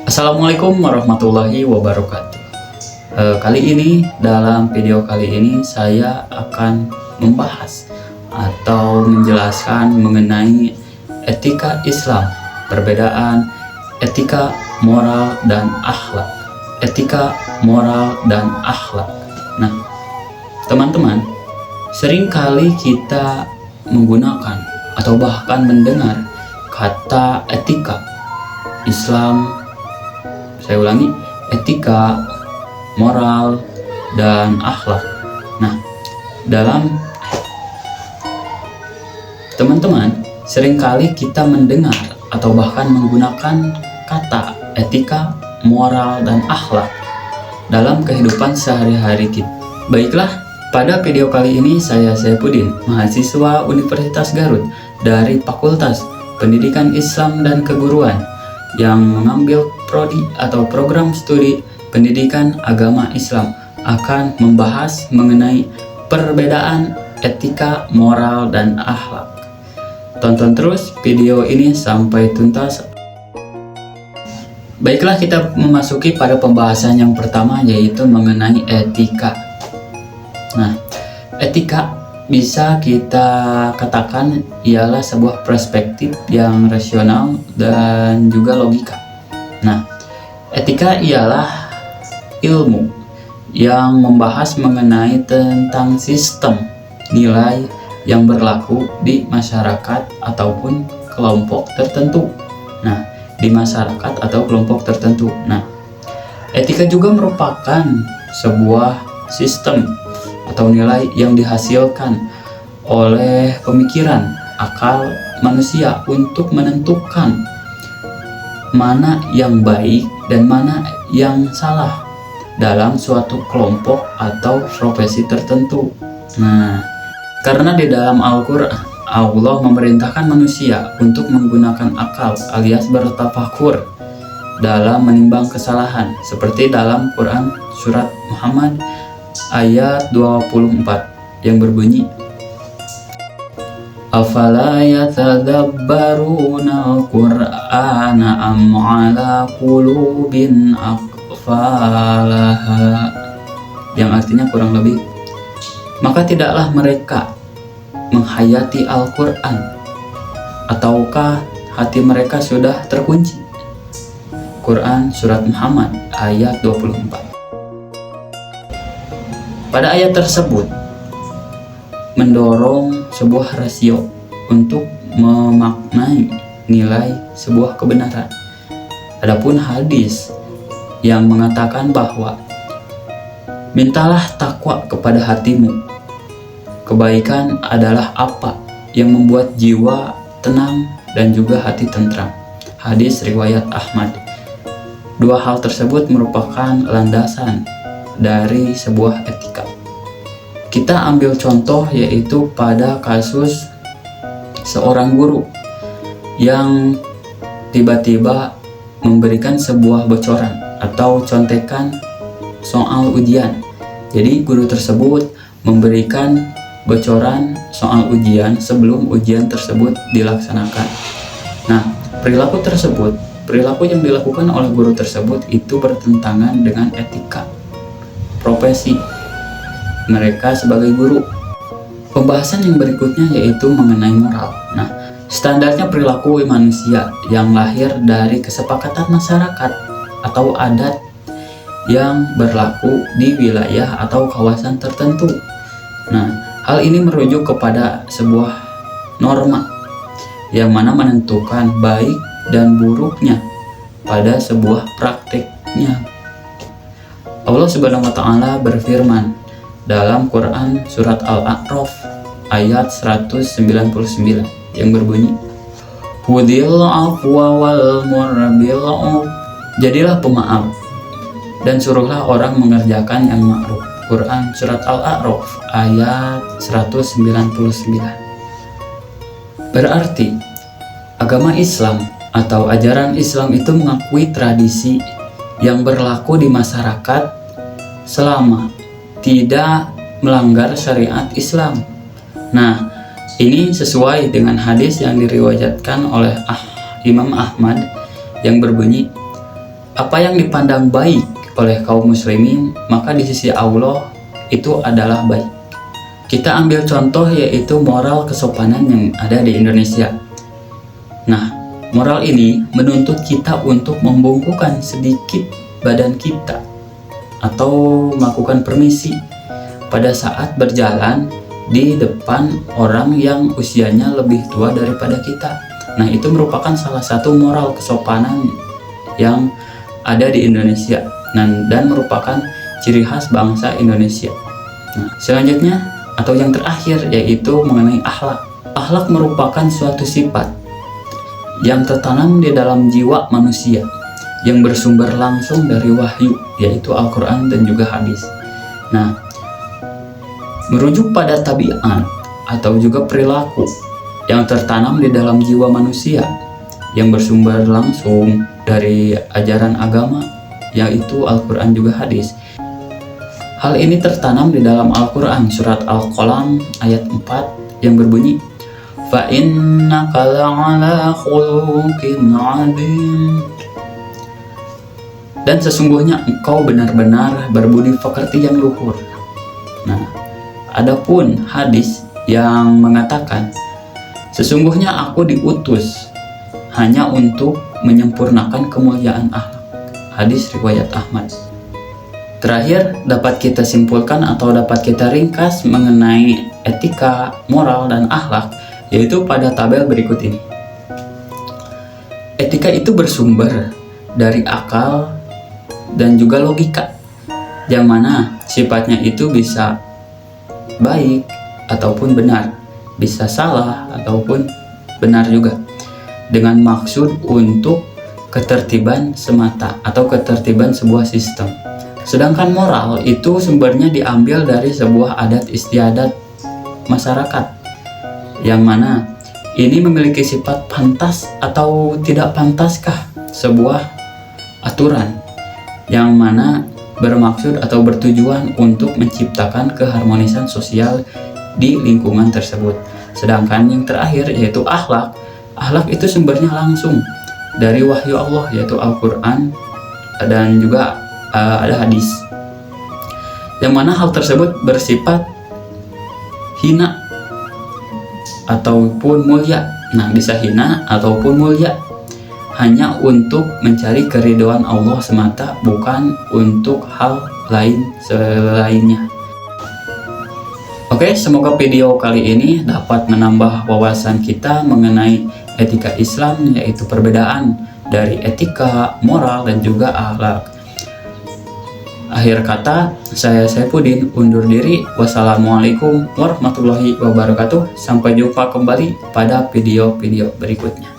Assalamualaikum warahmatullahi wabarakatuh. Kali ini, dalam video kali ini saya akan membahas atau menjelaskan mengenai etika Islam, perbedaan etika moral dan akhlak. Etika moral dan akhlak. Nah, teman-teman, seringkali kita menggunakan atau bahkan mendengar kata etika Islam. Saya ulangi, etika, moral, dan akhlak. Nah, teman-teman, seringkali kita mendengar atau bahkan menggunakan kata etika, moral, dan akhlak dalam kehidupan sehari-hari kita. Baiklah, pada video kali ini saya Saifuddin, mahasiswa Universitas Garut dari Fakultas Pendidikan Islam dan Keguruan yang mengambil prodi atau program studi pendidikan agama Islam, akan membahas mengenai perbedaan etika, moral, dan akhlak. Tonton terus video ini sampai tuntas. Baiklah, kita memasuki pada pembahasan yang pertama, yaitu mengenai etika. Nah, etika bisa kita katakan ialah sebuah perspektif yang rasional dan juga logika. Nah, etika ialah ilmu yang membahas mengenai tentang sistem nilai yang berlaku di masyarakat ataupun kelompok tertentu. Nah, di masyarakat atau kelompok tertentu. Nah, etika juga merupakan sebuah sistem atau nilai yang dihasilkan oleh pemikiran akal manusia untuk menentukan mana yang baik dan mana yang salah dalam suatu kelompok atau profesi tertentu. Nah, karena di dalam Al-Quran Allah memerintahkan manusia untuk menggunakan akal alias bertafakur dalam menimbang kesalahan, seperti dalam Quran surat Muhammad ayat 24 yang berbunyi, afala yatadabbaruna al-Qur'ana am ala qulubin aqfalaha, yang artinya kurang lebih, maka tidaklah mereka menghayati Al-Quran, ataukah hati mereka sudah terkunci. Quran surat Muhammad ayat 24. Pada ayat tersebut mendorong sebuah rasio untuk memaknai nilai sebuah kebenaran. Adapun hadis yang mengatakan bahwa mintalah takwa kepada hatimu. Kebaikan adalah apa yang membuat jiwa tenang dan juga hati tentram. Hadis riwayat Ahmad. Dua hal tersebut merupakan landasan dari sebuah etika. Kita ambil contoh, yaitu pada kasus seorang guru yang tiba-tiba memberikan sebuah bocoran atau contekan soal ujian. Jadi guru tersebut memberikan bocoran soal ujian sebelum ujian tersebut dilaksanakan. Nah, perilaku yang dilakukan oleh guru tersebut itu bertentangan dengan etika profesi mereka sebagai guru. Pembahasan yang berikutnya yaitu mengenai moral. Nah, standarnya perilaku manusia yang lahir dari kesepakatan masyarakat atau adat yang berlaku di wilayah atau kawasan tertentu. Nah, hal ini merujuk kepada sebuah norma yang mana menentukan baik dan buruknya pada sebuah praktiknya. Allah Subhanahu wa Ta'ala berfirman dalam Quran surat Al-A'raf ayat 199 yang berbunyi, Hudil afwa wal murbil, jadilah pemaaf dan suruhlah orang mengerjakan yang ma'ruf. Quran surat Al-A'raf ayat 199. Berarti agama Islam atau ajaran Islam itu mengakui tradisi yang berlaku di masyarakat selama tidak melanggar syariat Islam. Nah, ini sesuai dengan hadis yang diriwayatkan oleh Imam Ahmad yang berbunyi, Apa yang dipandang baik oleh kaum muslimin, maka di sisi Allah itu adalah baik. Kita ambil contoh yaitu moral kesopanan yang ada di Indonesia. Nah, moral ini menuntut kita untuk membungkukkan sedikit badan kita atau melakukan permisi pada saat berjalan di depan orang yang usianya lebih tua daripada kita. Nah, itu merupakan salah satu moral kesopanan yang ada di Indonesia dan merupakan ciri khas bangsa Indonesia. Nah, selanjutnya atau yang terakhir yaitu mengenai akhlak. Akhlak merupakan suatu sifat yang tertanam di dalam jiwa manusia yang bersumber langsung dari wahyu, yaitu Al-Quran dan juga hadis. Nah, merujuk pada tabiat atau juga perilaku yang tertanam di dalam jiwa manusia yang bersumber langsung dari ajaran agama, yaitu Al-Quran juga hadis. Hal ini tertanam di dalam Al-Quran surat Al-Qalam ayat 4 yang berbunyi, fa innaka la'ala khuluqin 'adzim. Dan sesungguhnya engkau benar-benar berbudi pekerti yang luhur. Nah, adapun hadis yang mengatakan, sesungguhnya aku diutus hanya untuk menyempurnakan kemuliaan akhlak. Hadis riwayat Ahmad. Terakhir, dapat kita simpulkan atau dapat kita ringkas mengenai etika, moral, dan akhlak, yaitu pada tabel berikut ini. Etika itu bersumber dari akal dan juga logika, yang mana sifatnya itu bisa baik ataupun benar, bisa salah ataupun benar juga, dengan maksud untuk ketertiban semata atau ketertiban sebuah sistem. Sedangkan moral itu sumbernya diambil dari sebuah adat istiadat masyarakat, yang mana ini memiliki sifat pantas atau tidak pantaskah sebuah aturan yang mana bermaksud atau bertujuan untuk menciptakan keharmonisan sosial di lingkungan tersebut. Sedangkan yang terakhir yaitu akhlak. Akhlak itu sumbernya langsung dari wahyu Allah, yaitu Al-Quran dan juga ada hadis, yang mana hal tersebut bersifat hina ataupun mulia. Nah, bisa hina ataupun mulia hanya untuk mencari keridhaan Allah semata, bukan untuk hal lain selainnya. Oke, semoga video kali ini dapat menambah wawasan kita mengenai etika Islam, yaitu perbedaan dari etika, moral, dan juga akhlak. Akhir kata, saya Saifuddin undur diri. Wassalamualaikum warahmatullahi wabarakatuh. Sampai jumpa kembali pada video-video berikutnya.